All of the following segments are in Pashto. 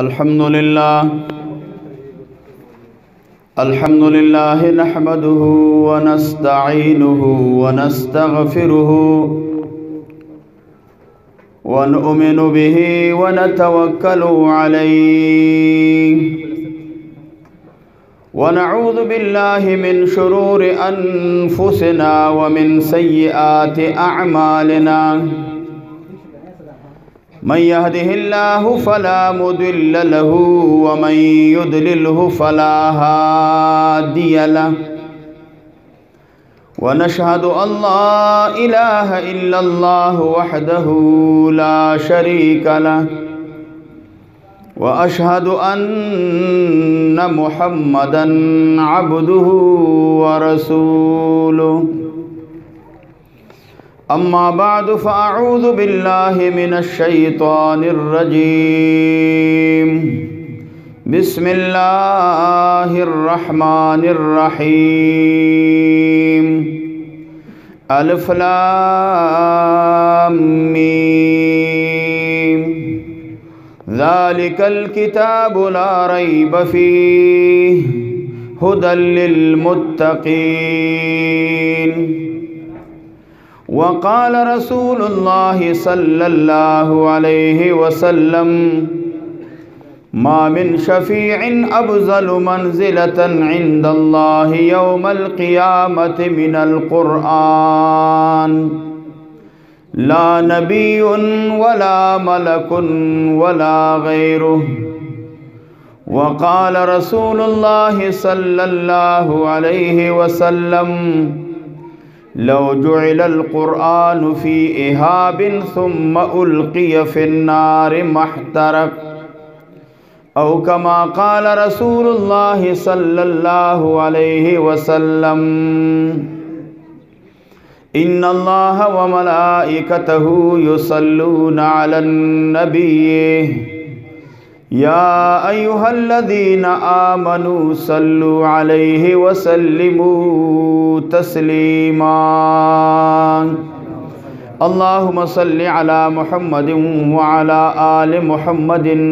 अल्हम्दुलिल्लाह नहमदुहु व नस्तईनुहु व नस्तगफिरुहु व नु'मिनु बिही व नतवक्कलु अलैहि व नऊज़ु बिल्लाहि मिन शुरूरि अनफुसिना व मिन सय्यिआति अअमालिना मन यहदिहिल्लाहु फला मुदिल्ल लहु व मन युद्लिल्हु फला हादिय लहु व नशहदु अल्ला इलाहा इल्लल्लाहु वहदहु ला शरीक लहु व अशहदु अन्न मुहम्मदन अब्दुहु व रसूलुहु अम्मा बाद फ़अऊज़ु बिल्लाहि मिनश शैतानिर रजीम बिस्मिल्लाहिर रहमानिर रहीम अलिफ लाम मीम ज़ालिकल किताबु ला रैब फ़ीहि हुदल लिल मुत्तक़ीन वक़ाल रसूलुल्लाहि सल्लल्लाहु अलैहि वसल्लम मा मिन शफ़ीइन अफ़ज़लु मंज़िलतन इंदल्लाहि यौमल क़ियामति मिनल क़ुरआन ला नबियुन वला मलकुन वला गैरुहु वक़ाल रसूलुल्लाहि सल्लल्लाहु अलैहि वसल्लम लौ जुइलल क़ुरआनु फ़ी इहाबिन सुम्मा उल्क़िय फ़िन्नारि महतरक औ कमा क़ाल रसूलुल्लाहि सल्लल्लाहु अलैहि वसल्लम इन्नल्लाह व मलाइकतहु युसल्लूना अलन नबिय्यि या अय्युहल्लज़ीना आमनू सल्लु अलैहि वसल्लिमू तस्लीमा अल्लाहुम्मा सल्लि अला मुहम्मदिन व अला आलि मुहम्मदिन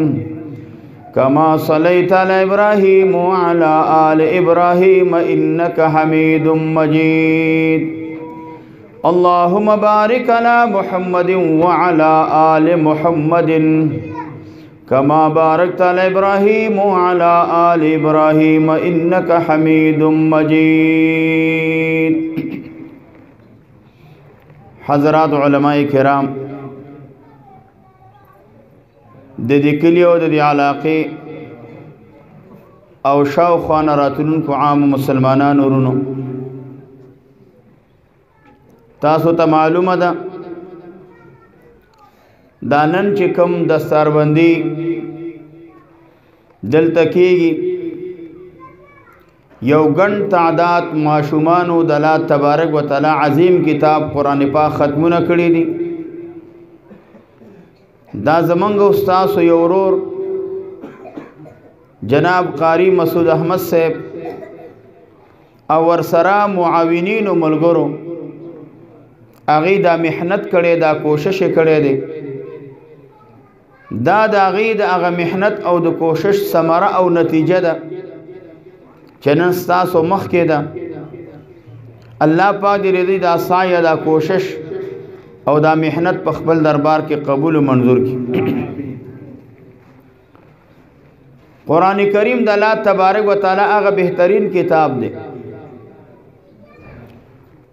कमा सल्लैता अला इब्राहीम व अला आलि इब्राहीम इन्नका हमीदुम मजीद अल्लाहुम्मा बारिक अला मुहम्मदिन व अला आलि मुहम्मदिन कमा बारकता अला इब्राहीम व अला आलि इब्राहीम इन्नका हमीदुम मजीद। हज़रात उलमाए किराम ददी कलियो ददी इलाक़े और शाओखान रातुलुनको आम मुसलमानान उरुनो तासो ता मालूम दा दानन चिकम दस्तारबंदी दिल तकीगी यौ गण तादाद माशुमानो दला तबारक व तआला अज़ीम किताब कुरान पाक ख़त्मुन कड़ी दी दा ज़मंग उस्ताद यौरोर जनाब कारी मसूद अहमद साहब और सरा मुआविनीन व मलगरो आगी दा मेहनत करे दा कोशिश करे दे दा दाग़ी दा आगा मेहनत और द कोशिश समरा और नतीजा दा चनन स्तासो मख के दा अल्लाह पाक दी रज़ी दा साया दा कोशिश और दा मेहनत पखबल दरबार के कबूल मंजूर की। कुरान करीम दा अल्लाह तबारक व तआला आगा बेहतरीन किताब दे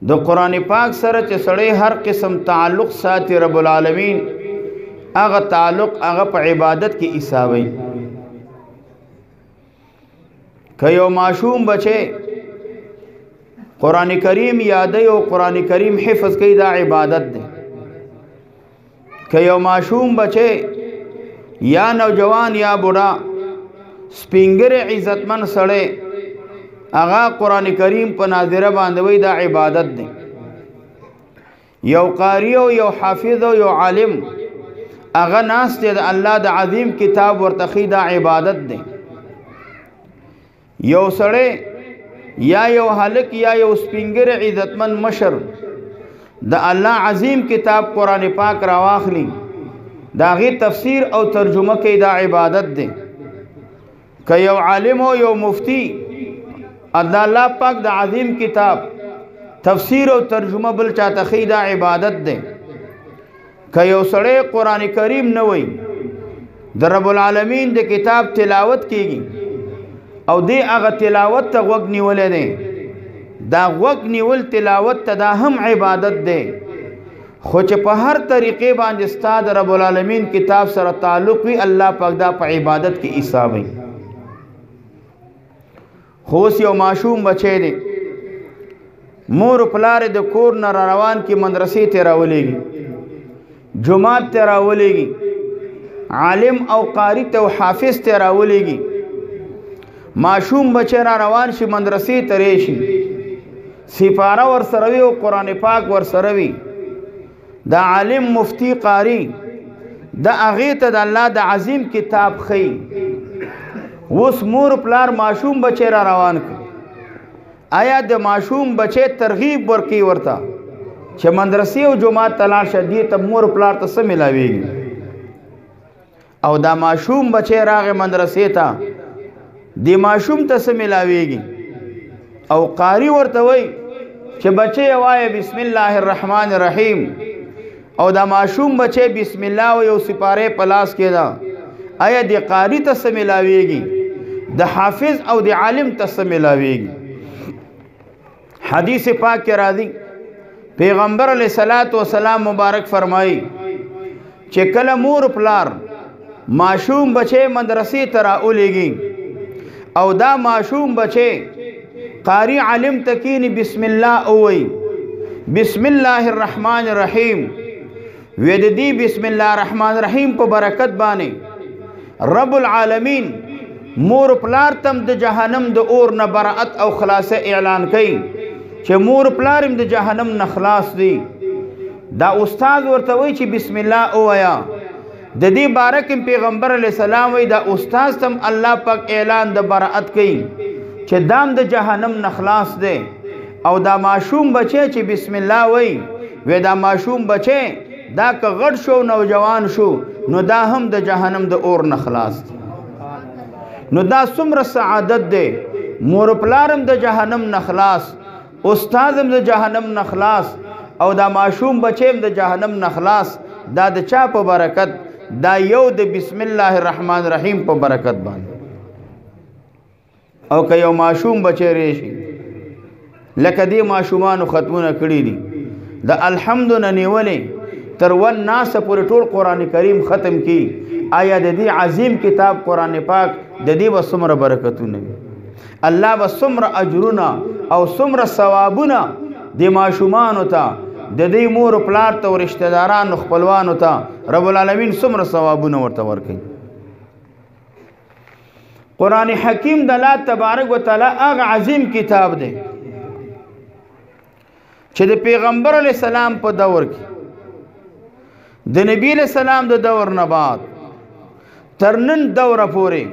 दो कुरान पाक सर च सड़े हर किस्म ताल्लुक़ साथ रब्बुल आलमीन आगा ताल्लुक़ आगा पर इबादत की इसावई कयो माशूम बचे कुरान करीम यादे और कुरान करीम हिफ़्ज़ की दा इबादत दे कयो माशूम बचे या नौजवान या बुढ़ा स्पिंगर इज़्ज़तमंद सड़े आगा कुरान करीम पर नाज़िरा बांधवई दा इबादत दे यो कारियो यो हाफिज़ो यो आलिम आगा नास दे अल्लाह दा अज़ीम किताब वर तखीदा इबादत दे यो सड़े या यो हलक या यो स्पिंगर इज़्ज़तमंद मशर द अल्लाह अज़ीम किताब कुरान पाक रवाखली دا غي تفسیر او ترجمه کې دا عبادت دی که یو عالم او یو مفتی الله پاک د عظیم کتاب تفسیر او ترجمه بل چاته خی دا عبادت دی که یو سړی قرآن کریم نه وای د رب العالمین د کتاب تلاوت کیږي او دی هغه تلاوت ته غوږ نیولې دی دا غوږ نیول تلاوت ته دا هم عبادت دی خو چې په هر طریقې باندې ستا د رب العالمین کتاب سره تعلق وي الله پاک دا په عبادت کې حسابوي خو اوس یو معشوم بچی دی مور پلار د کور نه روان کې مدرسې ته راولېږي جماعت ته راولېږي عالم او قاری ته او حافظ ته راولېږي معشوم بچی را روان شي مدرسې ته راشي سپاره ورسره وي او قرآن پاک ورسره وي دا عالم مفتی قاری دا هغې ته د الله د عظیم کتاب ښیي اوس مور پلار معشوم بچی را روان کړي آیا د معشوم بچی ترغیب ورکوي ورته چې مدرسې او جماعت ته لاړ شه دې ته مور پلار ته څه ملاویږي او دا معشوم بچی راغی مدرسې ته دې معشوم ته څه ملاویږي او قاری ورته وایي چې بچی وایه بسم الله الرحمن الرحیم او دا معشوم بچی بسم الله او یو سپاره په لاس کې ده آیا د قاری ته څه ملاویږي د حافظ او د عالم ته څه ملاویږي حدیث پاک کې راځي پیغمبر علیہ الصلوۃ والسلام مبارک فرمایي چې کله مور پلار معشوم بچی مدرسې ته راولېږي او دا معشوم بچی قاری عالم تکینی بسم الله اوئی بسم الله الرحمن الرحیم وید دی بسم الله الرحمن الرحیم په برکت باندې رب العالمین مور پلار تم د جهنم د اور نه برأت او خلاصه اعلان کړي چې مور پلار هم د جهنم نه خلاص دي دا استاد ورته وایي چې بسم الله اویا د دې بارک پیغمبر علیہ السلام وی دا استاد تم الله پاک اعلان د برأت کړي چې دام د جهنم نه خلاص دی او دا معشوم بچی چې بسم الله وی دا معشوم بچی دا که غټ شو نوجوان شو نو دا هم د جهنم د اور نه خلاص دی نو دا څومره سعادت دی مور پلارم د جهنم نه خلاص استادم د جهنم نه خلاص او دا معشوم بچیم د جهنم نه خلاص دا د چا په برکت دا یو د بسم الله الرحمن الرحیم په برکت باندې او که یو معشوم بچی ریشي لکه دې معشومانو ختمونه کړي دي د الحمد نه نیولې تر والناس پورې ټول قرآن کریم ختم کی آیا د دې عظیم کتاب قرآن پاک د دې به څومره برکتونه وي الله به څومره اجرونه او څومره ثوابونه د معشومانو ته د دې مور پلار ته او رشتہ دارانو خپلوانو ته رب العالمین څومره ثوابونه ورته ورکوي قرآن حکیم د الله تبارک وتعالی هغه عظیم کتاب دی چې د پیغمبر علیہ السلام په دور کې د نبی علیہ السلام د دور نه بعد تر نن دوره پورې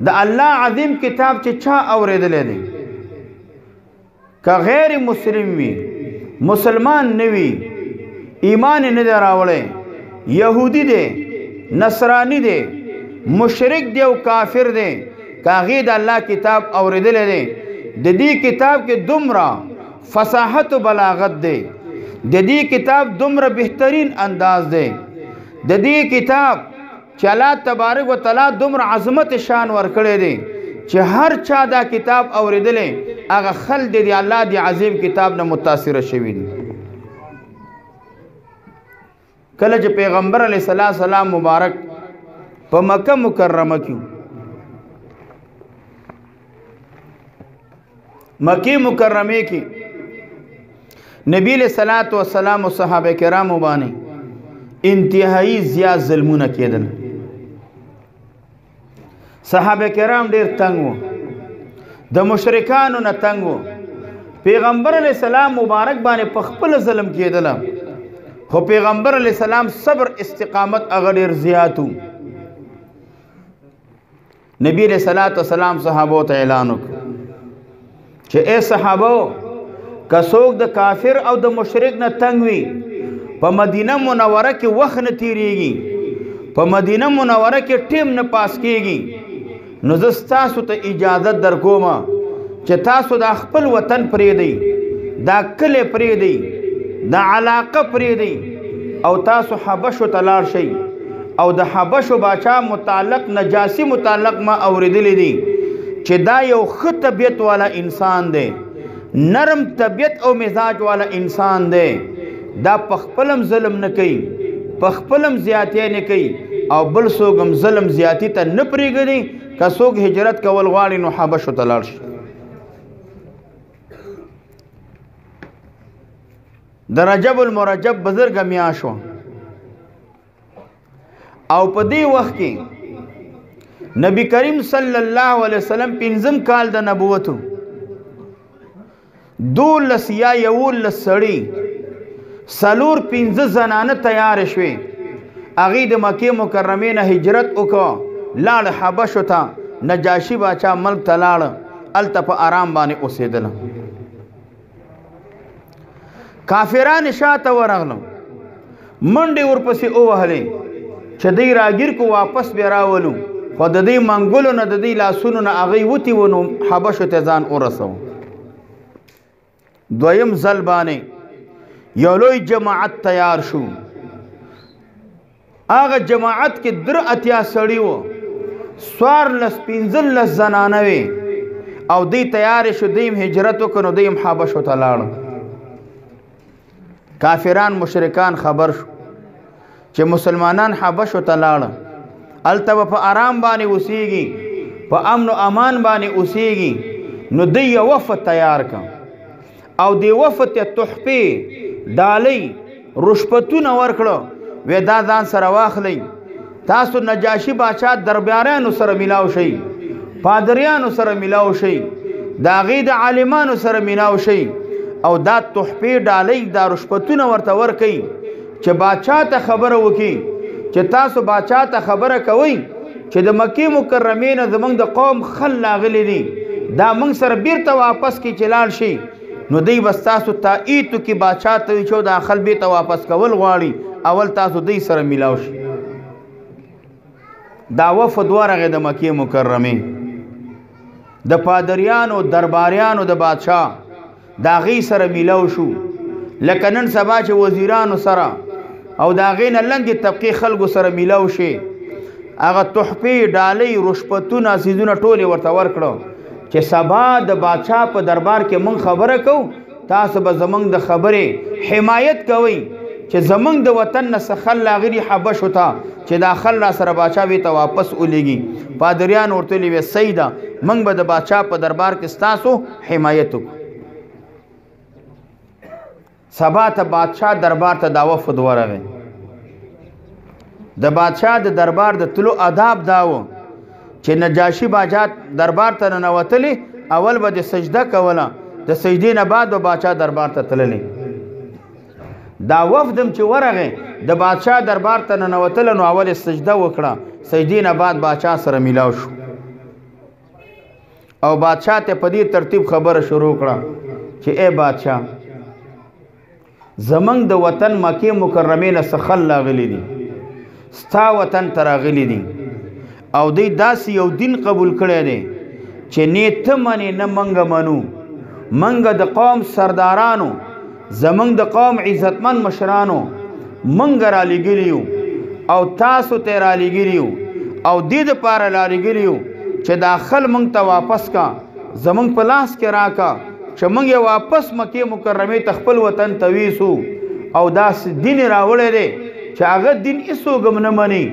د الله عظیم کتاب چې چا اورېدلی دی که غیر مسلم وي مسلمان نه وي ایمان نه دی راوړی یهودي دی نصرانی دی مشرک دی او کافر دی که هغې د الله کتاب اورېدلی دی د دې کتاب کې دومره فصاحت و بلاغت دی د دې کتاب دومره بهترین انداز دی د دې کتاب چې الله تبارک وتعالی دومره عظمت شان ورکړی دی چې هر چا دا کتاب اورېدلی هغه خلک د الله د عظیم کتاب نه متاثره شوي دي کله چې پیغمبر علیه السلام مبارک په مکه مکرمه کې مکی مکرمه کې نبی علیہ الصلوۃ والسلام او صحابه کرامو باندې انتهایی زیات ظلمونه کېدل صحابه کرام ډېر تنگ وو د مشرکانو نه تنگ وو پیغمبر علیہ السلام مبارک باندې په خپل ظلم کېدل خو پیغمبر علیہ السلام صبر استقامت هغه ډېر زیات وو نبی علیہ الصلوۃ والسلام صحابو ته اعلان وکړ چې اے صحابو که څوک د کافر او د مشرک نه تنگ وي په مدینه منوره کې وخت نه تیریږي په مدینه منوره کې ټیم نه پاس کیږي نو زه تاسو ته اجازت درکوم چې تاسو د خپل وطن پرېږدئ دا کلی پرېږدئ دا علاقه پرېږدئ او تاسو حبشو ته لاړ شئ او د حبشو باچا متعلق نجاشي متعلق ما اوریدلی دي چې دا یو ښه طبیعت والا انسان دی نرم طبیعت او مزاج والا انسان دی دا په خپلم ظلم نه کوي په خپلم زیاتی نه کوي او بل څوک هم ظلم زیاتی ته نه پرېږدي که څوک هجرت کول غواړي نو حبشو ته لاړ شي د رجب المرجب بزرګه میاشت وه او په دې وخت کې نبی کریم صلی الله علیه وسلم 5 کال د نبوت 12 یا 11 سړي 4-5 زنانه تیار شوې هغې د مکې مکرمې نه هجرت وکړه لاړ حبشو ته نجاشي باچا ملک ته لاړ هلته په آرام باندې اوسېدله کافران شاته ورغلم منډې ورپسې ووهلې چې دی راګیر کو واپس بیا راولو خو د دې منګولو نه د دې لاسونو نه هغې وتي و نو حبشو ته ځان ورسو دویم ځل باندې یو لوی جماعت تیار شو هغه جماعت کې 83 سړي وو 14-15 زنانه وې او دی تیار شو دیم هجرت وکړو نو دیم حبشو ته لاړ کافران مشرکان خبر شو چې مسلمانان حبشو ته لاړه هلته به په آرام باندې اوسېږي په امن و امان باندې اوسېږي نو دی یو وفد تیار کړه او دې وفد ته تحفې ډالۍ رشوتونه ورکړه وی دا ځان سره واخلئ تاسو نجاشي باچا درباریانو سره میلاو شئ پادریانو سره میلاو شئ د هغې د عالمانو سره میلاو شئ او دا تحفې ډالۍ دا رشوتونه ورته ورکئ چې باچا ته خبره وکړي چې تاسو باچا ته خبره کوئ چې د مکې مکرمې نه زموږ د قوم خل لاغلی دي دا موږ سره بیرته واپس کړي چې لاړ شي نو دی بس تاسو تایید کې باچا ته وي چې دا خل بیرته واپس کول غواړي اول تاسو دی سره میلاو شي دا وفد ورغې د مکې مکرمې د پادریانو درباریانو د بادشاه د هغې سره میلاو شو لکه نن سبا چې وزیرانو سره او د هغې نه لنډې طبقې خلکو سره میلاو شي هغه تحفې ډالۍ رشوتونه څیزونه ټولې ورته ورکړه چې سبا د بادشاه په دربار کې موږ خبره کوو تاسو به زموږ د خبرې حمایت کوئ چې زموږ د وطن نه څه خل راغلي حبشو ته چې دا خل را سره بادشاه بیرته واپس ولېږي پادریان ورته ویلي وی صحیح ده موږ به د بادشاه په دربار کې ستاسو حمایت وکړو سبا ته بادشاه دربار ته دا وفد ورغی د بادشاه د دربار د تلو آداب دا و چې نجاشي باچا دربار ته ننوتلی اول به د سجده کوله د سجدې نه بعد به بادشاه دربار ته تللی دا وفدم چې ورغی د بادشاه دربار ته ننوتله نو اول سجده وکړه سجدې نه بعد بادشاه سره میلاو شو او بادشاه ته په دې ترتیب خبره شروع کړه چې ای بادشاه زمنګ د وطن مکې مکرمې نه څه خل راغلی دي ستا وطن ته راغلی دي او دوی داسې یو دین قبول کړی دی چې نه ته منې نه منګه منو منګه د قوم سردارانو زمنګ د قوم عزتمن مشرانو منګه را لېږلي یو او تاسو ته را لېږلي یو او دې دپاره را لېږلي یو چې دا خل موږ ته واپس کا زمنګ په لاس کې راکا چې موږ یې واپس مکې مکرمې ته خپل وطن ته ویسو او داسې دین راوړی دی چې هغه دین هېڅوک هم نه مني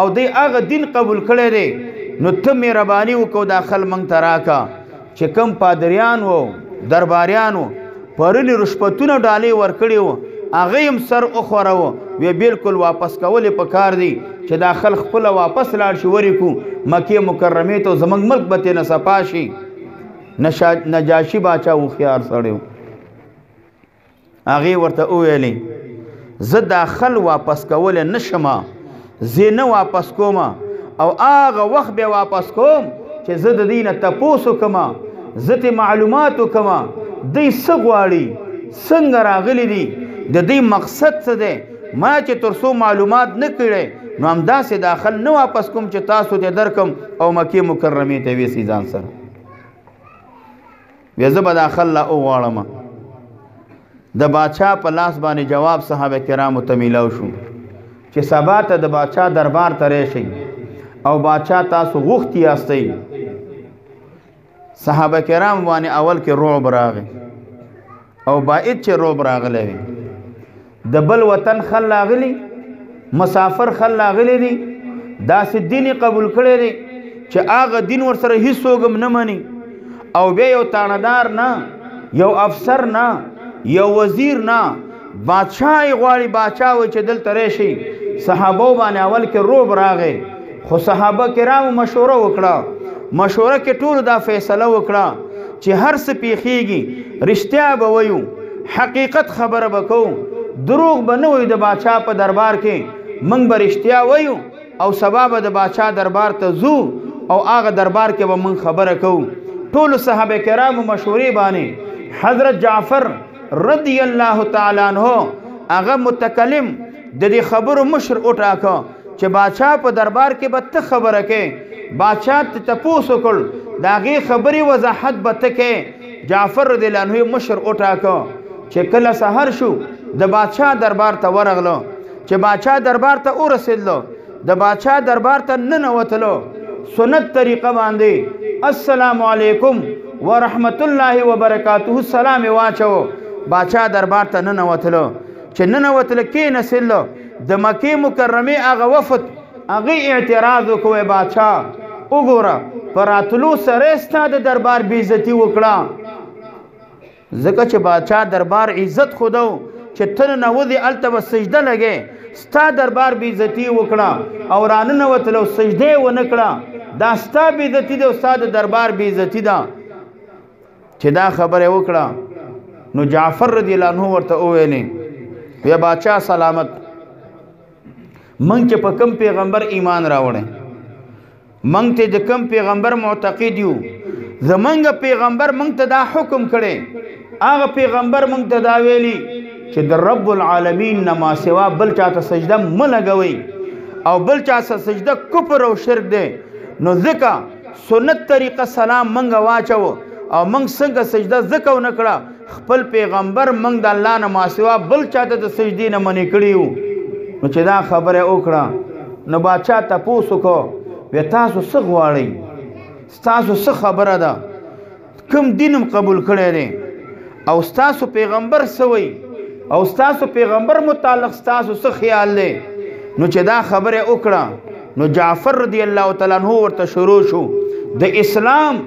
او دی هغه دین قبول کړی دی نو ته مهرباني وکړو دا خل موږ ته راکا چې کوم پادریان وو درباریان وو پرونې رشوتونه ډالۍ ورکړي وو هغه هم سر وخوروه وی بالکل واپس کول یې پکار دی چې دا خل خپله واپس لاړ شي ورې کړو مکې مکرمې ته زموږ ملک به ترې نه صفا شي نجاشي باچا هوښیار سړی و هغې ورته وویلې زه دا خل واپس کولی نه شمه زه نه واپس کومه او هغه وخت بیا واپس کوم چې زه د دوی نه تپوس وکړمه زه ترې معلومات وکړمه دوی څه غواړي څنګه راغلی دي د دوی مقصد څه دی ما چې تر څو معلومات نه کړې نو همداسې داخل نه واپس کوم چې تاسو ته درکم او مکې مکرمې ته ویسي ځان سره بیا زه به داخل لا وغواړم د بادشاه په لاس باندې جواب صحابه کرامو ته میلاو شو چې سبا ته د بادشاه دربار ته راشئ او بادشاه تاسو غوښتي یاستئ صحابه کرام باندې اول کې رعب راغی او باید چې رعب راغلی وي د بل وطن خل راغلی مسافر خل راغلی دي داسې دین قبول کړی دی چې هغه دین ورسره هیڅوک هم نه مني او بیا یو تاندار نه یو افسر نه یو وزیر نه بادشاه یې غواړي بادشاه وایي چې دلته راشي صحابو باندې اول کې رعب راغی خو صحابه کرامو مشوره وکړه مشوره کې ټول دا فیصله وکړه چې هر څه پیښیږي رښتیا به وایو حقیقت خبره به کوو دروغ به نه وایو د بادشاه په دربار کې موږ به رښتیا وایو او سبا به د بادشاه دربار ته ځو او هغه دربار کې به موږ خبره کوو ټولو صحابه کرامو مشورې باندې حضرت جعفر رضی الله تعالی عنہ هغه متکلم د دې خبرو مشر وټاکه چې بادشاه په دربار کې به ته خبره کې بادشاه ته تپوس وکړ د هغې خبرې وضاحت به ته کې جعفر رضی الله عنه مشر وټاکه چې کله سحر شو د بادشاه دربار ته ورغلو چې بادشاه دربار ته ورسېدلو د بادشاه دربار ته ننوتلو سنت طریقه باندې السلام علیکم ورحمت الله وبرکاته سلام واچو بادشاه دربار ته ننوتلو چې ننوتل کېناستلو د مکې مکرمې هغه وفد هغې اعتراض وکوی بادشاه وګوره په راتلو سره ستا د دربار بېعزتي وکړه ځکه چې بادشاه دربار عزت خودو چې ته ننوځې هلته به سجده لګې ستا دربار بېعزتي وکړه او راننوتلو سجده یې ونه کړه دا ستا بېعزتي ده او ستا د دربار بېعزتي ده چې دا خبره یې وکړه نو جعفر رضی الله عنه ورته وویلې یا بادشاه سلامت منګ چې په کم پیغمبر ایمان راوړی منګ ته د کم پیغمبر معتقد یو زمنګ پیغمبر منګ ته دا حکم کړي هغه پیغمبر منګ ته دا ویلي چې د رب العالمین نه ما سوا بل چاته سجده مه لګوئ او بل چا سجده کفر او شرک دی نو ځکه سنت طریقه سلام منګ واچو او منګ څنګه سجده ځکه ونه کړه خپل پیغمبر منګ د الله نه ما سوا بل چاته د سجدې نه منې کړي وو نو چې دا خبره وکړه نو بادشاه تپوس وکړو بیا تاسو څه غواړئ ستاسو څه خبره ده کوم دین هم قبول کړی دی او ستاسو پیغمبر څه وایي او ستاسو پیغمبر متعلق ستاسو څه خیال دی نو چې دا خبره وکړه نو جعفر رضی الله تعالی عنہ ورته شروع شو د اسلام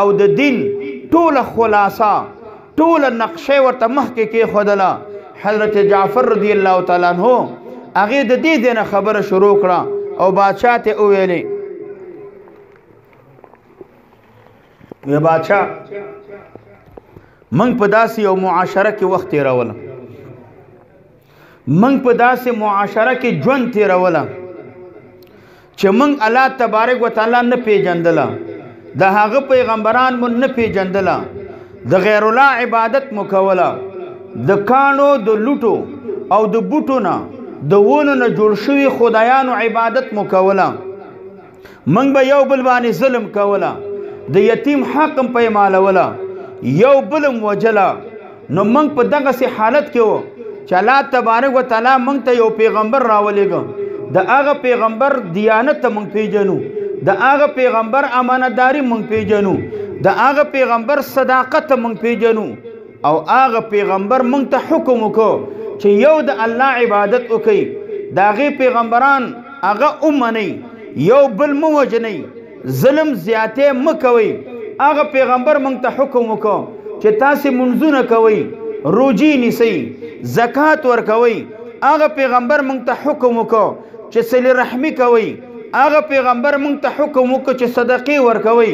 او د دین ټوله خلاصه ټوله نقشه ورته مخکې کېښودله حضرت جعفر رضی الله تعالی عنہ هغې د دې نه خبره شروع کړه او بادشاه ته وویلې یا بادشاه منګ په داسې یو معاشره کې وخت تېروله منګ په داسې معاشره کې ژوند تېروله چې منګ الله تبارک وتعالی نه پیژندله د هغه پیغمبران مو نه پیژندله د غیر الله عبادت مو کوله د کاڼو د لوټو او د بوټو نه د ونو نه جوړ شوي خدایانو عبادت مو کوله منګ به یو بل باندې ظلم کوله د یتیم حق هم پیمالوله یو بل هم وجله نو منګ په دغسې حالت کې و چې الله تبارک وتعالی منګ ته یو پیغمبر راولېږه د هغه پیغمبر دیانت ته منګ پیژنو د هغه پیغمبر امانتداري منګ پیژنو د هغه پیغمبر صداقت ته منګ پیژنو او هغه پیغمبر منګ ته حکم وکړو چې یو د الله عبادت وکړي د هغې پیغمبران هغه ومنئ یو بل مه وژنئ ظلم زیاتې مه کوئ هغه پیغمبر موږ ته حکم وکړو چې تاسې منځونه کوئ روجي نیسئ زکات ورکوئ هغه پیغمبر موږ ته حکم وکړو چې صلې رحمي کوئ هغه پیغمبر موږ ته حکم وکړو چې صدقې ورکوئ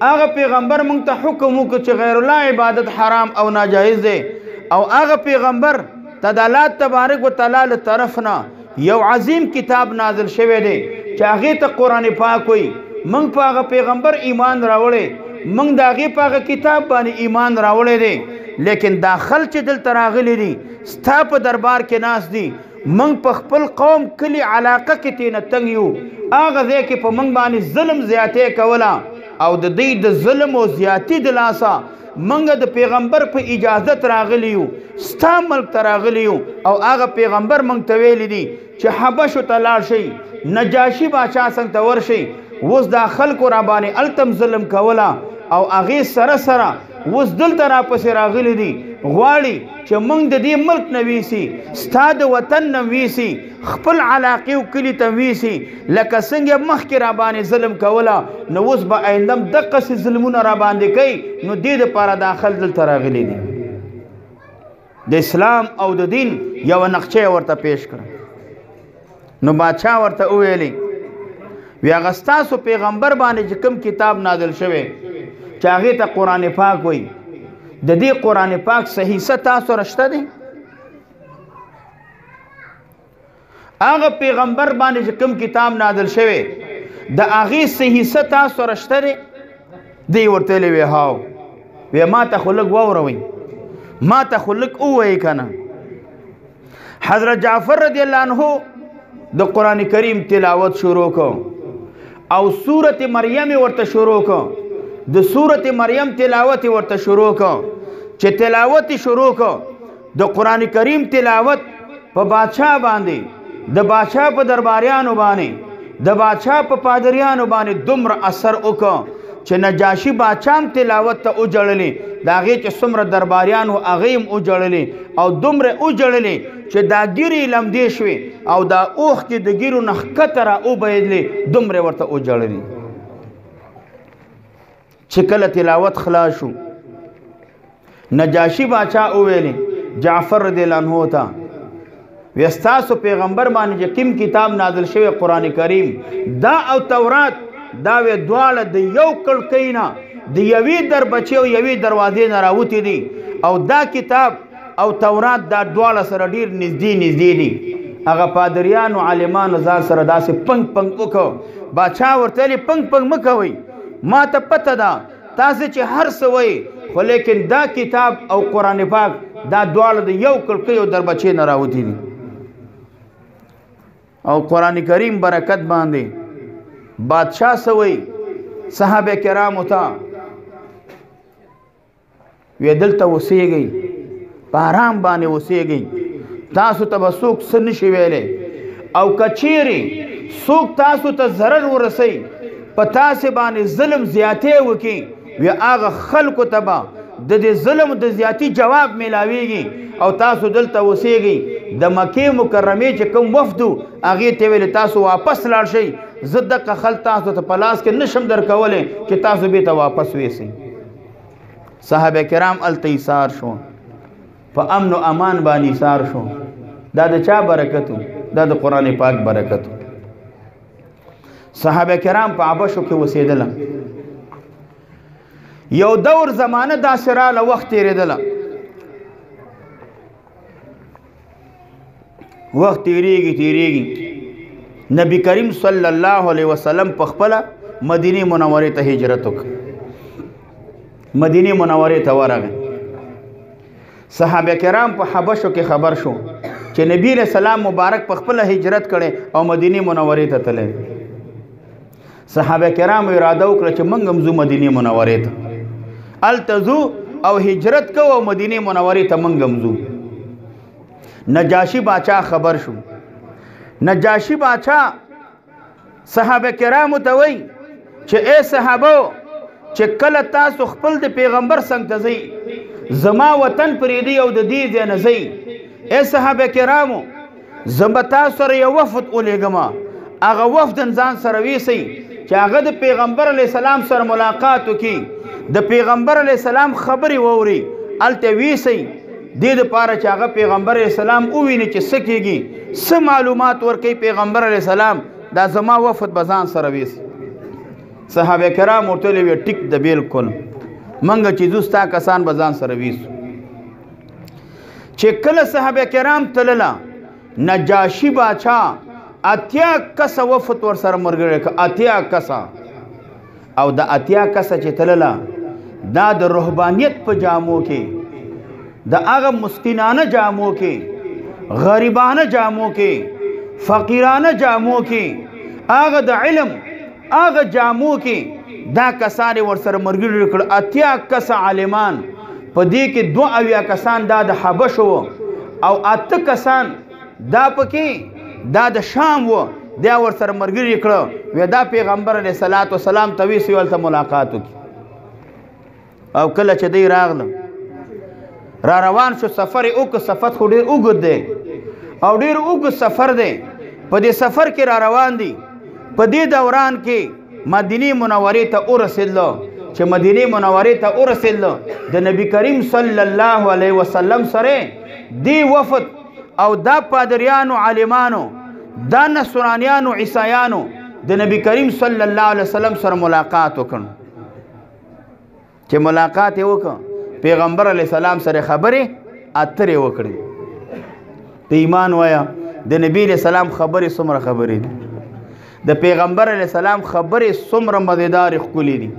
هغه پیغمبر موږ ته حکم وکړو چې غیر الله عبادت حرام او ناجایز دی او هغه پیغمبر ته د الله تبارک وتعالی له طرف نه یو عظیم کتاب نازل شوی دی چې هغې ته قرآن پاک وایي موږ په هغه پیغمبر ایمان راوړی موږ د هغې په هغه کتاب باندې ایمان راوړی دی لیکن دا خلک چې دلته راغلی دي ستا په دربار کې ناست دي منگ په خپل قوم کلی علاقه کې تینا تنگ یو آغا ذی کې په منگ بانی ظلم زیاده کولا او د دی د ظلم و زیاتی دلاسا منگ د پیغمبر په اجازت راغلیو ستا ملک تراغلیو او آغا پیغمبر منگ تویلی دی چې حبشو تلار شي نجاشی باچا سنگ تور شي وز دا خلق و رابانی التم ظلم کولا او اغی سره سره وز دل ترا پس راغلی دی غواړي چې موږ د دې ملک نویسی ستا د وطن نویسی خپل علاقې او کلی تنویسی لکه څنګه مخکې را باندې ظلم کولا نو اوس به آیندم دقه سي ظلمونه را باندې کوي نو دې دپاره داخل دلته راغلی دي د اسلام او د دین یو نقشه ورته پیش کړه نو بادشاه ورته وویلی وی هغه ستاسو پیغمبر باندې چې کوم کتاب نازل شوی چې هغې ته قرآن پاک وایي د دې قرآن پاک صحیحه تاسو رشته دی هغه پیغمبر باندې چې کوم کتاب نازل شوی د هغې صحیحه تاسو رشته دی دی ورته ویلی وی هاو وی ما ته خو لږ واوروئ ما ته خو لږ ووایئ که نه حضرت جعفر رضی الله عنه د قرآن کریم تلاوت شروع کو او سورت مریم ورته شروع کو د سورت مریم تلاوت ورته شروع کو چې تلاوت شروع کو د قرآن کریم تلاوت په بادشاہ باندې د بادشاہ په درباریانو باندې د بادشاہ په پادریانو باندې دومره اثر وکړ چې نجاشي بادشاہ هم تلاوت ته وجړلې د هغې چې څومره درباریان و هغې هم وجړلې او دومره وجړلې چې دا ګیرې لمدې شوې او دا اوښکې د ګیرو نه ښکته را وبهېدلې دومره ورته وجړلې چې کله تلاوت خلاص شو نجاشي باچا وویلې جعفر رضی الله عنه ته وی ستاسو پیغمبر باندې چې کوم کتاب نازل شوی قرآن کریم دا او تورات دا وی دواړه د یو کړکۍ نه د یوې دربچې او یوې دروازې نه راوتې دي او دا کتاب او تورات دا دواړه سره ډېر نږدې دي هغه پادریانو عالمانو ځان سره داسې پنګ پنګ وکړو باچا ورته ویلې پنګ پنګ مه کوئ ما ته پته ده تاسې چې هر څه وایي خو لیکن دا کتاب او قرآن پاک دا دواړه د یو کړکۍ او دربچې نه راوتې دي او قرآن کریم برکت باندې بادشاہ څه وایي صحابه کرامو ته وی دلته اوسېږئ په آرام باندې اوسېږئ تاسو ته به څوک څه نشي ویلی او که چیرې څوک تاسو ته ضرر ورسوي په تاسې باندې ظلم زیاتې وکړي وی هغه خلکو ته به د دې ظلم د زیاتی جواب میلاویږي او تاسو دلته اوسېږئ د مکې مکرمې چې کوم وفدو هغې ته ویلې تاسو واپس لاړ شئ زه دغه خل تاسو ته په لاس کې نشم درکولی چې تاسو بېرته واپس ویسئ صحابه کرام هلته ایثار شو په امن و امان باندې ایثار شو دا د چا برکت و دا د قرآن پاک برکت و صحابه کرام په حبشو کې اوسېدله یو دور زمانه داسې راله وخت تېرېدله وخت تېرېږي نبی کریم صلی الله علیه وسلم په خپله مدینې منورې ته هجرت وکړ مدینې منورې ته ورغی صحابه کرام په حبشو کې خبر شو چې نبی علیہ السلام مبارک په خپله هجرت کړي او مدینې منورې ته تللی صحابه کرام اراده وکړه چې موږ هم ځو مدینې منورې ته هلته ځو او هجرت کوو او مدینې منورې ته موږ هم ځو نجاشي باچا خبر شو نجاشي باچا صحابه کرامو ته وایي چې اے صحابو چې کله تاسو خپل د پیغمبر څنګ ته ځئ زما وطن پرېږدئ او د دې ځای نه ځئ اے صحابه کرامو زه به تاسو سره یو وفد ولیږم هغه وفدن ځان سره ویسئ چې هغه د پیغمبر علیه السلام سره ملاقات وکړي د پیغمبر علیه السلام خبرې واوري هلته ویسئ دې دپاره چې هغه پیغمبر علیه السلام وویني چې څه کېږي څه معلومات ورکوي پیغمبر علیه السلام دا زما وفد به ځان سره ویسي صحابه کرام ورته ویلي ټیک ده بلکل منګه چې ځو ستا کسان به ځان سره ویسو چې کله صحابه کرام تلله نجاشي باچا اتیا کسه وفد ورسره ملګری کړه اتیا کسه او د اتیا کسه چې تلله دا د رهبانیت په جامو کې د هغه مسکینانه جامو کې غریبانه جامو کې فقیرانه جامو کې هغه د علم هغه جامو کې دا کسان ورسره مرګري کړ. اتیا کس عالمان په دې کې 2 کسان دا د حبش وو او 8 کسان دا پکې دا د شام وو. دا ورسره مرګري کړ. وی دا پیغمبر علیه الصلاۃ والسلام ته وی سیول ته ملاقات وکړي او کله چې دی راغله را روان شو. سفر وک سفر خو ډیر اوږد دی او ډیر اوږد سفر دی. په دې سفر کې را روان دي. په دې دوران کې مدینه منوره ته ورسېدل. چې مدینه منوره ته ورسېدل د نبی کریم صلی الله علیه وسلم سره دی وفد او دا پادریانو عالمانو دا نصرانیانو عیسایانو د نبی کریم صلی الله علیه وسلم سره ملاقات وکړ. چې ملاقات یې وکړ پیغمبر علیه السلام سره خبرې اترې وکړې. د ایمان وایا د نبی علیه السلام خبرې څومره خبرې دي. د پیغمبر علیه السلام خبرې څومره مزیدار ښکلې دي.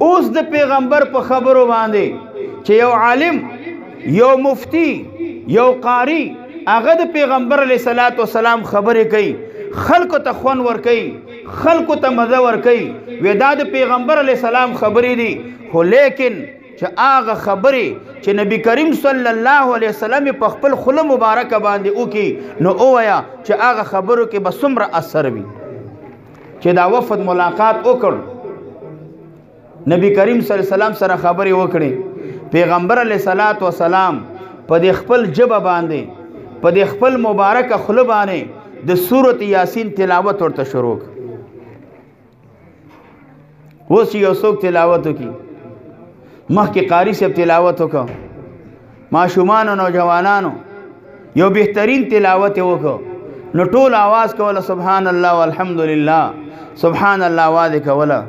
اوس د پیغمبر په خبرو باندې چې یو عالم یو مفتی یو قاری هغه د پیغمبر علیه الصلاۃ والسلام خبرې کوي خلکو ته خوند ورکوي خلکو ته مزه ورکوي. وی دا د پیغمبر علیه السلام خبرې دي. خو لیکن چې هغه خبرې چې نبی کریم صلی الله علیه وسلم په خپل خوله مبارکه باندې وکړي نو اوویا چې هغه خبرو کې به څومره اثر وي. چې دا وفد ملاقات وکړ نبی کریم صلی الله علیه وسلم سره خبرې وکړي. پیغمبر علیه الصلاۃ والسلام په دې خپل ژبه باندې په دې خپل مبارکه خوله باندې د سورۃ یاسین تلاوت ورته شروع کړ. اوس یو څوک تلاوت وکړي مخکې قاری صاحب تلاوت وکړ ماشومان او نوجوانانو یو بهترین تلاوت وکړ نو ټول आवाज کوله سبحان الله والحمدلله سبحان الله आवाज کوله.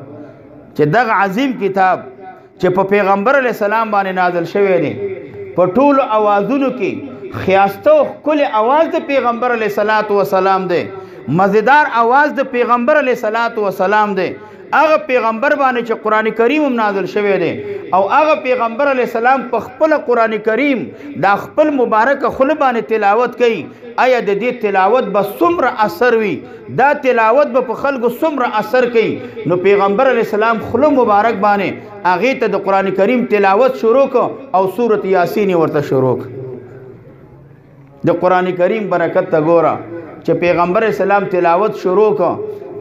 چې دغه عظیم کتاب چې په پیغمبر علیه السلام باندې نازل شوی دی په ټولو اوازونو کې خیاسته او ښکلی اواز د پیغمبر علیه الصلاۃ والسلام دی. مزیدار اواز د پیغمبر علیه الصلاۃ والسلام دی. هغه پیغمبر باندې چې قرآن کریم هم نازل شوی دی او هغه پیغمبر علیه السلام په خپل قرآن کریم دا خپل مبارکه خوله باندې تلاوت کوي. آیا د دې تلاوت به څومره اثر وي دا تلاوت به په خلکو څومره اثر کوي. نو پیغمبر علیه السلام خوله مبارک باندې هغې ته د قرآن کریم تلاوت شروع کړ او سورۃ یاسین ورته شروع کړ. د قرآن کریم برکت ته ګوره چې پیغمبر علیه السلام تلاوت شروع کړ.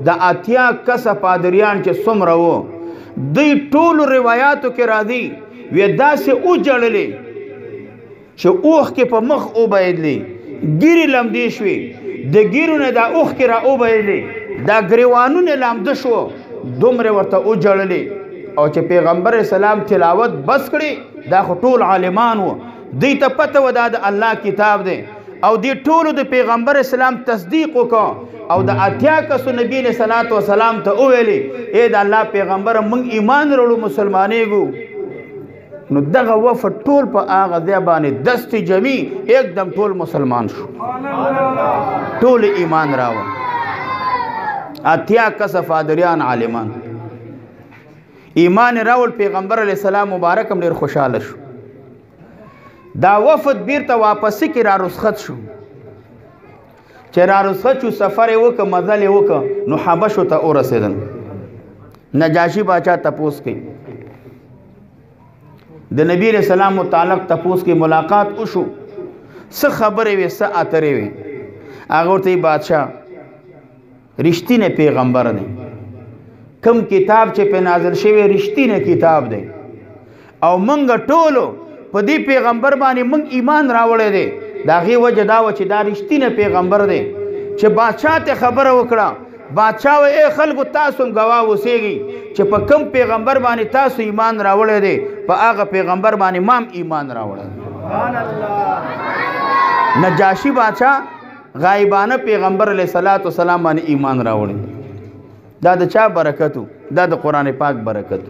د 8 کسه پادریان چې څومره وو دوی ټولو روایاتو کې راځي وی داسې وجړلې چې اوښ کې په مخ وبهېدلې ګیرې لمدې شوې د ګیرو نه دا اوښ کې را وبهېدلې دا ګریوانونه لامده شو دومره ورته وجړلې. او چې پیغمبر اسلام تلاوت بس کړي دا خو ټول عالمان وو دوی ته پته و دا د الله کتاب دی او دی ټولو د پیغمبر اسلام تصدیق وکړه او د 8 کسو نبی علیہ الصلوۃ والسلام ته ویلي اے د الله پیغمبر موږ ایمان وروړو مسلمانېږو. نو دغه وفد ټول په هغه ځای باندې دست جمی एकदम ټول مسلمان شو ټول ایمان راوړ. 8 کس پادریان عالمان ایمان راول پیغمبر علیہ السلام مبارک هم ډیر خوشاله شو. دا وفد بیرته واپس کی را رخصت شو. چې را رخصت شو سفر وک مزل وک نو حبشو ته ورسېدل. نجاشی باچا تپوس کی د نبی علیہ السلام متعلق تپوس کی ملاقات وشو. څه خبرې وي څه اترې وي هغه ورته بادشاہ رښتینه پیغمبر دی کم کتاب چې په نازل شوی رښتینه کتاب دی او منګ ټولو په دې پیغمبر باندې موږ ایمان راوړی دی. دا غي وجه دا و چې دا رښتینه پیغمبر دی. چې بادشاہ ته خبره وکړه بادشاہ اے خلکو تاسو هم گواه اوسېږئ چې په کم پیغمبر باندې تاسو ایمان راوړی دی په هغه پیغمبر باندې مام ایمان راوړی. نجاشی بادشاہ غایبانه پیغمبر علیہ الصلوۃ والسلام باندې ایمان راوړی. دا د چا برکتو دا د قرآن پاک برکتو.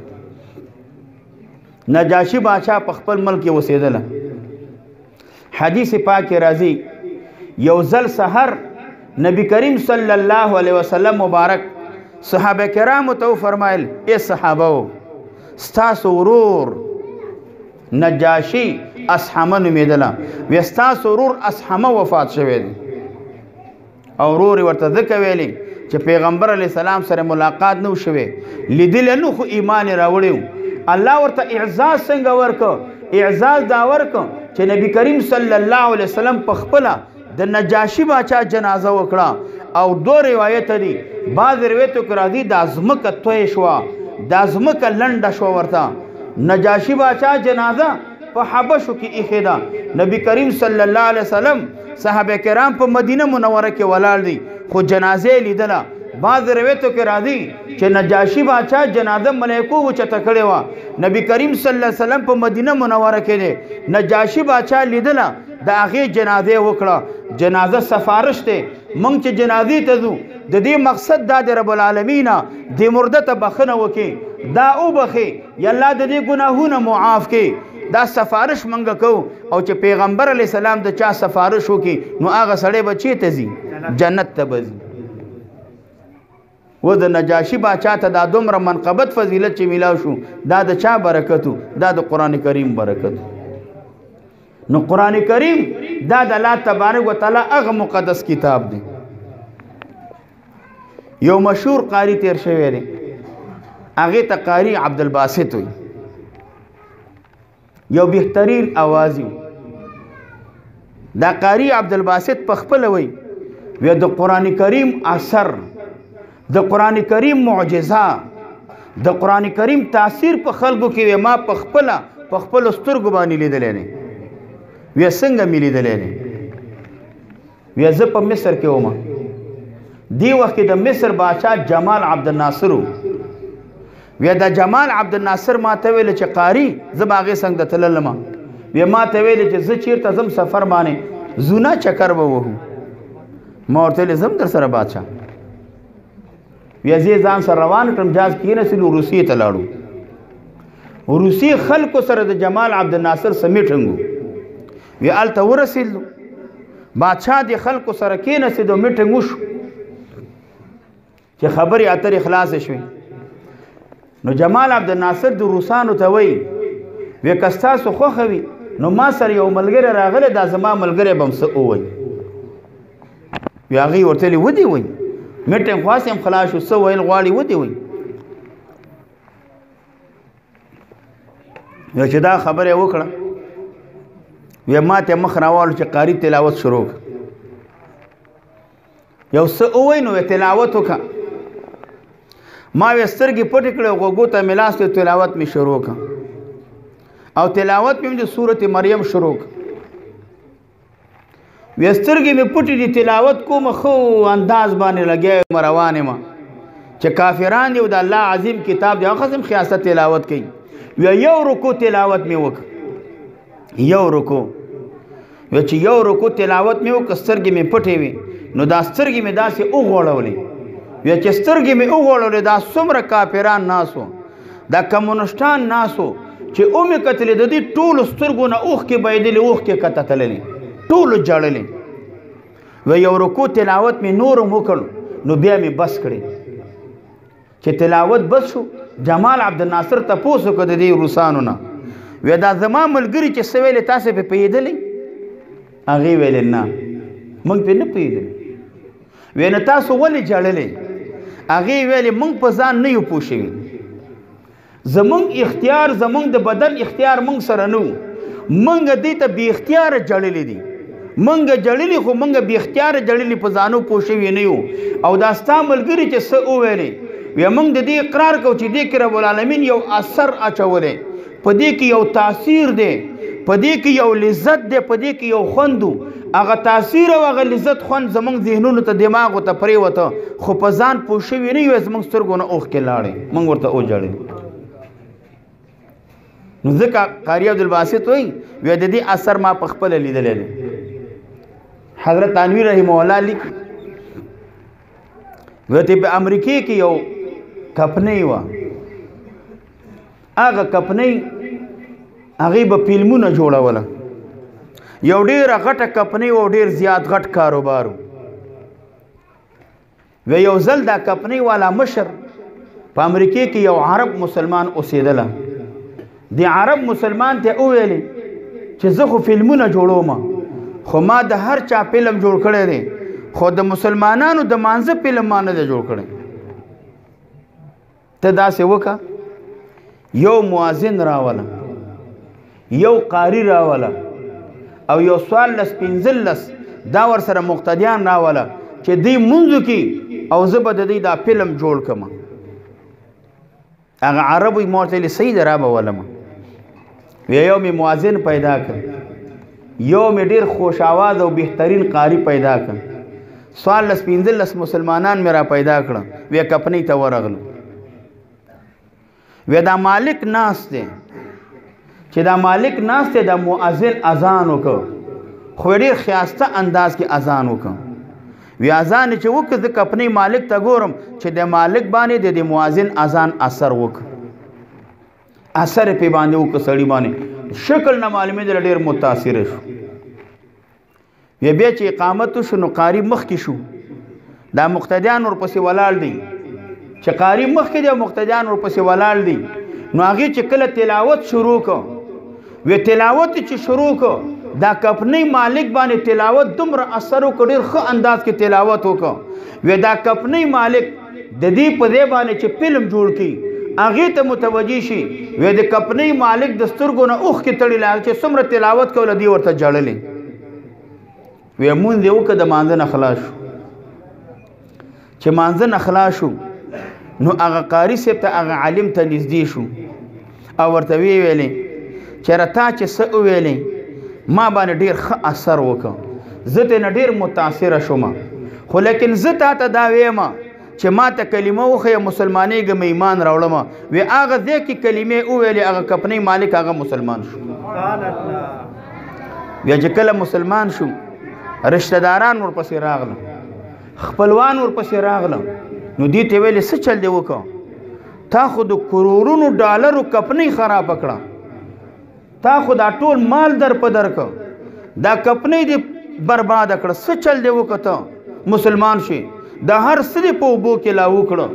نجاشی بادشاہ په خپل ملک کې اوسېدله. حدیث پاک راځي یو ځل سحر نبی کریم صلی الله علیه وسلم مبارک صحابه کرامو ته فرمایل اے صحابه ستاسو ورور نجاشی اصحمه نومیدله وی ستاسو ورور اصحمه وفات شوی دی او ورور ورته ځکه ویلي چې پیغمبر علیه السلام سره ملاقات نو شوی لیدلی نو خو ایمان یې راوړی الله ورته اعزاز څنګه ورکړ اعزاز دا ورکړ چې نبی کریم صلی الله علیه وسلم په خپله د نجاشي باچا جنازه وکړه او دو روایت دي بعض روایتو کې راځي دا ځمکه توی شوه دا ځمکه لنډه شوه ورته نجاشي باچا جنازه په حبشو کې ایښې ده نبی کریم صلی الله علیه وسلم صحابه کرام په مدینه منوره کې ولاړ دي خو جنازه لیدله بعض روایتو کې راځي چې نجاشي باچا جنازه ملائکو اوچته کړې وه نبی کریم صلی الله علیه وسلم په مدینه منوره کې دی نجاشي باچا لیدله د هغې جنازه وکړه جنازه سفارش دی موږ چې جنازې ته ځو د دې مقصد دا د رب العالمین دې مرده ته بخښنه وکړي دا وبخې یا الله د دې ګناهونه معاف کړي دا سفارش منګه کوو او چې پیغمبر علیه السلام د چا سفارش وکړي نو هغه سړی به چېرته ځي جنت ته به ځي و د نجاشي باچا ته دا دومره منقبت فضیلت چې میلاو شو دا د چا برکت دا د قرآن کریم برکت نو قرآن کریم دا د الله تبارک وتعالی هغه مقدس کتاب دی یو مشهور قاری تیر شوی دی هغې ته قاری عبدالباسط وي یو بهترین آواز دا قاری عبدالباسط په خپله وی وی د قرآن کریم اثر د قرآن کریم معجزه د قرآن کریم تاثیر په خلکو کې وی ما په خپله په خپلو سترګو باندې لیدلی دی وی څنګه مې لیدلی دی وی زه په مصر کې وم دی وخت کې د مصر بادشاه جمال عبدالناصر وی دا جمال عبدالناصر ما ته ویل چې قاری زه به هغې څنګ ته تللم وی ما ته ویل چې زه چېرته ځم سفر باندې زونه چکر به وهو ما ورته ویلې ځم در سره بادشاه وی زه ځان سره روان کړم جهاز کېناستلو روسیې ته لاړو روسیې خلکو سره د جمال عبدالناصر څه میټنګ و وی هلته ورسېدلو بادشاه د خلکو سره کېناستېد او میټنګ وشو چې خبرې اترې خلاصې شوې نو جمال عبدالناصر د روسانو ته وی وی که ستاسو خوښه وي نو ما سره یو ملګری راغلی دا زما ملګری به هم څه ووایي وی هغې ورته ویلې ودې وایي میټنګ خو هسې هم خلاص شو څه ویل غواړي ودې وایي وی چې دا خبره یې وکړه وی ما ته مخ راوالو چې قاري تلاوت شروع یو څه ووایي نو تلاوت وکړه ما وی سترګې پټې کړې غوږو ته مې لاس کړ تلاوت مې شروع کړه او تلاوت مې د سورت مریم شروع کړه وی سترګې مې پټې دي تلاوت کوم خو انداز باندې لګیا یم روان یم چې کافران دي او د الله عظیم کتاب دی هغه قسم خیاست تلاوت کوي وی یو رکو تلاوت مې وکړه یو رکو وی چې یو رکو تلاوت مې وکړه سترګې مې پټې وي نو دا سترګې مې داسې وغوړولې وی چې سترګې مې وغوړولې دا څومره کافران ناسو دا کمونسټان ناسو چې مې کتلې د دې ټولو سترګو نه اوښکې بهېدلې اوښکې کته تللې ټولو ژړلې وی یو رکو تلاوت مې نور هم وکړ نو بیا مې بس کړې چې تلاوت بس شو جمال عبدالناصر تپوس وکړ د دې روسانو نه وی دا زما ملګري چې څه ویلې تاسې پې پوهېدلې هغې ویلې نه موږ پې نه پوهېدلې وی نه تاسو ولې ژړلې هغې ویلې موږ په ځان نه یو پوه شوي زمونږ اختیار زمونږ د بدن اختیار موږ سره نه و موږ دې ته بې اختیاره ژړلې دي موږ ژړلې خو موږ بې اختیاره ژړلې په ځانو پوه شوي نه یو او دا ستا ملګري چې څه وویلې وی موږ د دې اقرار کوو چې دې کې رب العالمین یو اثر اچولی په دې کې یو تاثیر دی په دې کې یو لذت دی په دې کې یو خوند هغه تاثیر او هغه لذت خوند زمونږ ذهنونو ته دماغو ته پرېوته خو په ځان پوه شوي نه یو زمونږ سترګو نه اوښکې لاړې موږ ورته وژړې نو ځکه قاري عبدالباسط وایي وی د دې اثر ما په خپله لیدلی دی حضرت تانوي رحمه الله لیکي وی په امریکې کې یو کپنۍ وه هغه کپنۍ هغې به فلمونه جوړوله یو ډېره غټه کپنۍ و ډېر زیات غټ کاروبار و یو ځل دا کپنۍ والا مشر په امریکې کې یو عرب مسلمان اوسېدله دی عرب مسلمان ته وویلې چې زه خو فلمونه جوړوم خو ما د هر چا فلم جوړ کړی دی خو د مسلمانانو د مانځه فلم ما نه دی جوړ کړی ته داسې وکړه یو مؤذن راوله یو قاری راوله او یو 14-15 دا ور سره مقتدیان راوله چې دی منځو کې او زه به د دې دا فلم جوړ کړم هغه عربو یې مورته ویلې صحیح دی رابه ولمه یو مې مؤذن پیدا کړ یو مې ډېر خوش آواز او بهترین قاری پیدا کړ 14-15 مسلمانان مې را پیدا کړه وی کپنۍ ته ورغلو وی دا مالک ناست دی چې دا مالک ناست دی دا مؤذن اذان وکړ خو ډېر ښایسته انداز کې اذان وکړ وی اذان چې وکړ زه کپنۍ مالک ته ګورم چې د مالک باندې د مؤذن اذان اثر وکړ اثر پې باندې وکړ سړي باندې شکل نه معلومېدل ډېر متاثره شو بیا چې اقامت شو نو قاری مخکې شو دا مقتدیان ورپسې ولاړ دي چې قاری مخکې دی او مقتدیان ورپسې ولاړ دي نو هغې چې کله تلاوت شروع کړ وی تلاوت چې شروع کړ دا کپنۍ مالک باندې تلاوت دومره اثر وکړ ډېر ښه انداز کې تلاوت وکړ وی دا کپنۍ مالک د دې په دې باندې چې فلم جوړ کړي هغې ته متوجه شي وی د کپنۍ مالک د سترګو نه اوښکې تړلې چې څومره تلاوت کوله دې ورته جړلې وی مونځ یې وکړه د مانځه نه خلاص شو چې مانځه نه خلاص شو نو هغه قاري صاحب ته هغه عالم ته نږدې شو او ورته ویې ویلې چېره تا چې څه وویلې ما باندې ډېر ښه اثر وکړ زه ترېنه ډېر متاثره شوم خو لیکن زه تا ته دا ویم چې ما ته کلمه وښیه مسلمانېږم ایمان راوړم وی هغه ځای کې کلمې وویلې هغه کپنۍ مالک هغه مسلمان شو بیا چې کله مسلمان شو رشتہ داران ورپسې راغله خپلوان ورپسې راغله نو دې ته ویلې څه چل دې وکړه تا خو د کرورونو ډالرو کپنۍ خرابه کړه تا خو دا ټول مال در په در کړ دا کپنۍ دې برباده کړه څه چل دې وکړه ته مسلمان شي د هر څه دې په اوبو کې لا وکړه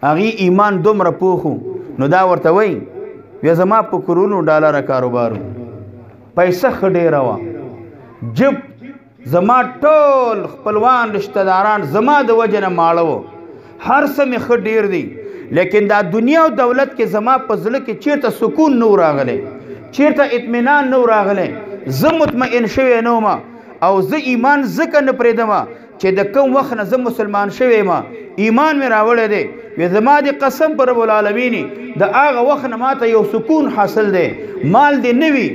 هغې ایمان دومره پوخو نو دا ورته وایي بیا زما په کرورونو ډالره کاروبار پیسه ښه ډېره وه جب زما ټول خپلوان رشتہ داران زما د وجه نه ماړه وو هر څه مې ښه ډېر دی لیکن دا دنیا او دولت کې زما په زړه کې چېرته سکون نه و راغلی چېرته اطمینان نه و راغلی زه مطمئن شوی نه وم او زه ایمان ځکه نه پرېږدم چې د کوم وخت نه زه مسلمان شوی یم ایمان مې راوړی دی وی زما د قسم په رب العالمین د هغه وخت نه ماته یو سکون حاصل دی مال دې نه وي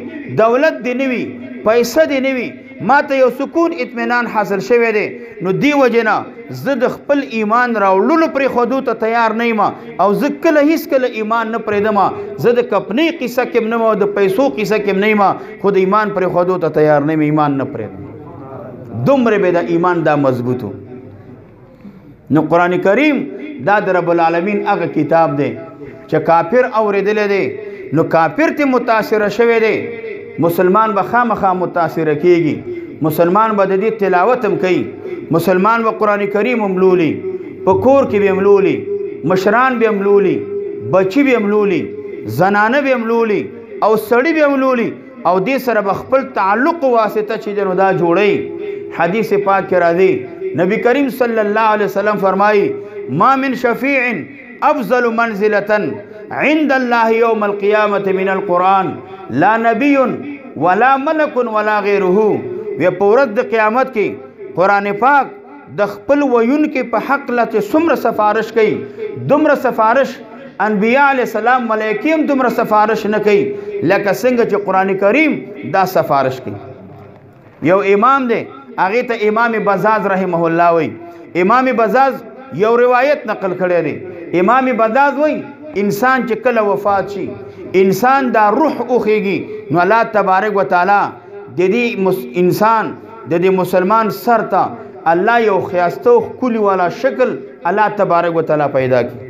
دولت دې نه وي پیسه دې نه وي ما ته یو سکون اطمینان حاصل شوی دی نو دی وجه نه زه د خپل ایمان راوړلو پرېښودو ته تیار نه یم او زه کله هېڅکله ایمان نه پرېږدم زه د کپنۍ قصه کې هم نه یم او د پیسو قصه کې هم نه یم خو د ایمان پرېښودو ته تیار نه یم ایمان نه پرېږدم دومره به د ایمان دا مضبوطو نو قرآن کریم دا د رب العالمین هغه کتاب دی چې کافر اورېدلی دی نو کافر ته متاثره شوی دی مسلمان به خامخا متاثره کیږي مسلمان به د دې تلاوت هم کوي مسلمان به قرآن کریم هم لولي په کور کې به هم لولي مشران به هم لولي بچي به هم لولي زنانه به هم لولي او سړي به هم لولي او دې سره به خپل تعلق واسطه چې دی نو دا جوړوي حدیث پاک کې راځي نبی کریم صلی الله علیه وسلم فرمایي ما من شفیع افضل منزلة عند الله يوم القيامة من القرآن لا نبي ولا ملك ولا غيره وی په ورځ د قیامت کې قرآن پاک د خپل ویون کې په حق لته څومره سفارش کوي دومره سفارش انبیاء علیه السلام ملائکې هم دومره سفارش نه کوي لکه څنګه چې قرآن کریم دا سفارش کوي یو امام دی هغې ته امام بزاز رحمه الله وی امام بزاز یو روایت نقل کړی دی امام بزاز وی انسان چې کله وفات شي انسان دا روح اوخیږي نو الله تبارک وتعالی د دې انسان د دې مسلمان سر ته الله یو ښایسته او ښکلي والا شکل الله تبارک وتعالی پیدا کړي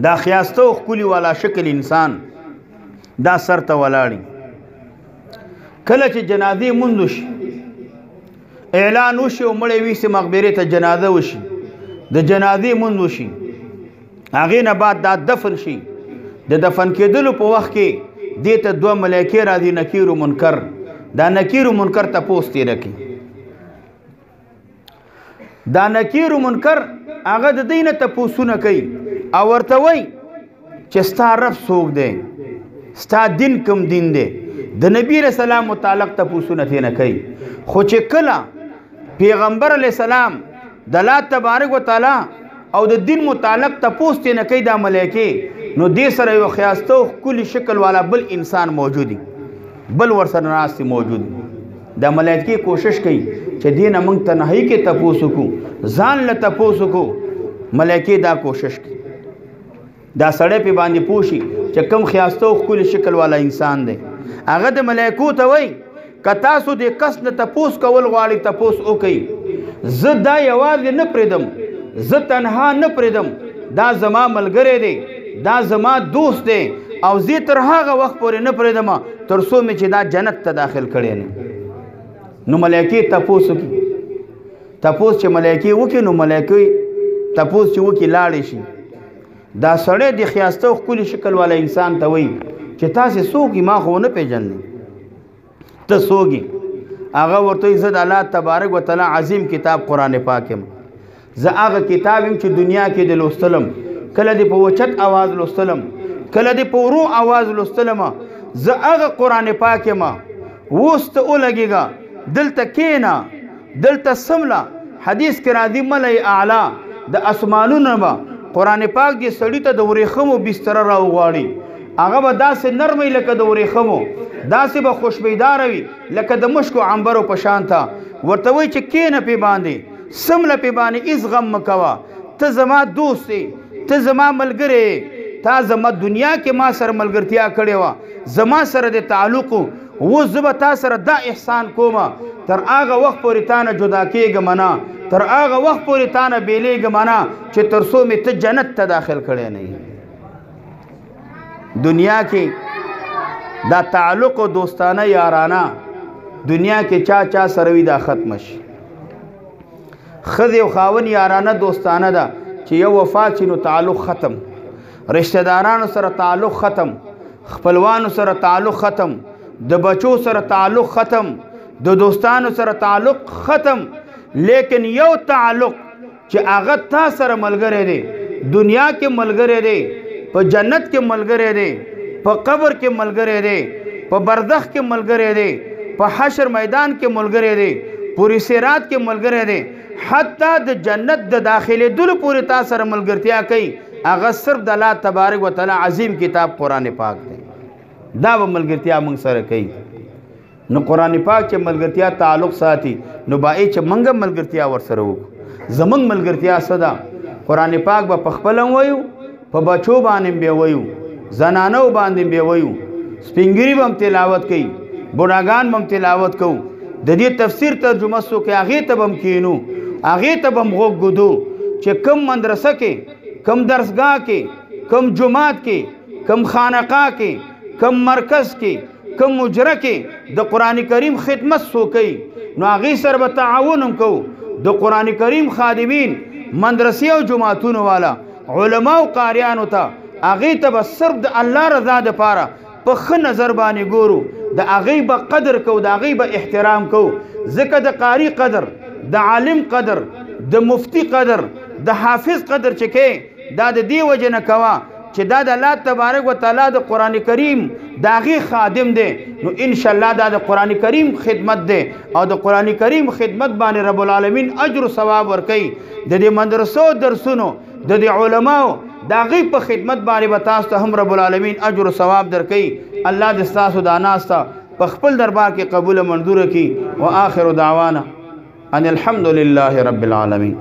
دا ښایسته او ښکلي والا شکل انسان دا سر ته ولاړي کله چې جنازې مونځ وشي اعلان وشي او مړی ویسي مقبرې ته جنازه وشي د جنازې مونځ وشي هغې نه بعد دا دفن شي د دفن کېدلو په وخت کې دې ته 2 ملایکې راځي نکیر و منکر دا نکیر و منکر تپوس تېره کړي دا نکیر و منکر هغه د دوی نه تپوسونه کوي او ورته وایي چې ستا رب څوک دی ستا دین کوم دین دی د نبی علیہ السلام متعلق تپوسونه تېنه کوي خو چې کله پیغمبر علیہ السلام د الله تبارک وتعالی او د دین متعلق تپوس تېنه کوي دا ملایکې نو دې سره یو ښایسته او ښکلي شکل والا بل انسان موجود بل ورسره ناست موجود دا ملایکې کوشش کوي چې دې نه موږ تنهایي کې تپوس وکړو ځان له تپوس وکړو ملایکې دا کوشش کوي دا سړی پې باندې پوه شي چې کوم ښایسته او ښکلي شکل والا انسان دی هغه د ملایکو ته وایي که تاسو د کس نه تپوس کول غواړئ تپوس وکئ زه دا یوازې نه پرېږدم زه تنها نه پرېږدم دا زما ملګری دی دا زما دوست دی او زه تر هغه وخت پورې نه پرېږدم تر څو مې چې دا جنت ته داخل کړی نه نو ملایکې تپوس وکړي تپوس چې ملایکې وکړي نو ملایکې تپوس چې وکړي لاړې شي دا سړی د ښایسته او ښکلي شکل والا انسان ته وایي چې تاسې څوک یې ما خو ونه پېژندې ته څوک یې هغه ورته وایي زه د الله تبارک وتعالی عظیم کتاب قرآن پاک یم زه هغه کتاب یم چې دنیا کې د لوستلم کله دې په اوچت آواز لوستلم کله دې په ورو آواز لوستلم زه هغه قرآن پاک یم اوس ته ولګېږه دلته کښېنه دلته څمله حدیث کې راځي ملئ اعلی د اسمانونو به قرآن پاک دې سړي ته د ورېښمو بستره راوغواړي هغه به داسې نرموي لکه د ورېښمو داسې به خوشبویداره وي لکه د مشکو عنبرو په شان ته ورته وایي چې کښېنه پې باندې څمله پې باندې هېڅ غم مه کوه ته زما دوست یې ته زما ملګری یې تا زما دنیا کې ما سره ملګرتیا کړې وه زما سره د تعلق اوس زه به تا سره دا احسان کوم تر هغه وخت پورې تا نه جدا کېږم نه تر هغه وخت پورې تا نه بیلیږم نه چې تر څو مې ته جنت ته داخل کړی نه یې دنیا کې دا تعلق و دوستانه یارانه دنیا کې چا سره وي دا ختم شي ښځې او خاوند یارانه دوستانه ده چې یو وفات شي نو تعلق ختم رشته دارانو سره تعلق ختم خپلوانو سره تعلق ختم د بچو سره تعلق ختم د دوستانو سره تعلق ختم لیکن یو تعلق چې هغه تا سره ملګری دی دنیا کې ملګری دی په جنت کې ملګری دی په قبر کې ملګری دی په برزخ کې ملګری دی په حشر میدان کې ملګری دی پوری صراط کې ملګری دی حتی د جنت د داخلېدلو پورې تا سره ملګرتیا کوي هغه صرف د الله تبارک وتعالی عظیم کتاب قرآن پاک دی دا به ملګرتیا موږ سره کوي نو قرآن پاک چې ملګرتیا تعلق ساتي نو باید چې موږ ملګرتیا ورسره وکړو زموږ ملګرتیا څه ده قرآن پاک به په خپله وایو په بچو باندې به وایو زنانو باندې به وایو سپینګري به هم تلاوت کوي بوډاګان به هم تلاوت کوو د دې تفسیر ترجمه څوک هغې ته به هم کښېنو هغې ته به هم غوږ ږدو چې کم مدرسه کې کم درسګاه کې کم جماعت کې کم خانقاه کې کم مرکز کې کم مجره کې د قرآن کریم خدمت څوک کوي نو هغې سره به تعاون هم کوو د قرآن کریم خادمین مدرسې او جماعتونو والا علما او قاریانو ته هغې ته به صرف د الله رضا دپاره په ښه نظر باندې ګورو د هغې به قدر کوو د هغې به احترام کوو ځکه د قاری قدر د عالم قدر د مفتی قدر د حافظ قدر چې کوې دا د دې وجې نه کوه چې دا د الله تبارک وتعالی د قرآن کریم د هغې خادم دی نو انشاءالله دا د قرآن کریم خدمت دی او د قرآن کریم خدمت باندې رب العالمین اجر و ثواب ورکوي د دې مدرسو درسونو د دې علماو د هغې په خدمت باندې به تاسو ته هم رب العالمین اجر و ثواب درکوي الله دې ستاسو دا ناسته په خپل دربار کې قبوله منظوره کړي و آخر دعوانا ان الحمد لله رب العالمین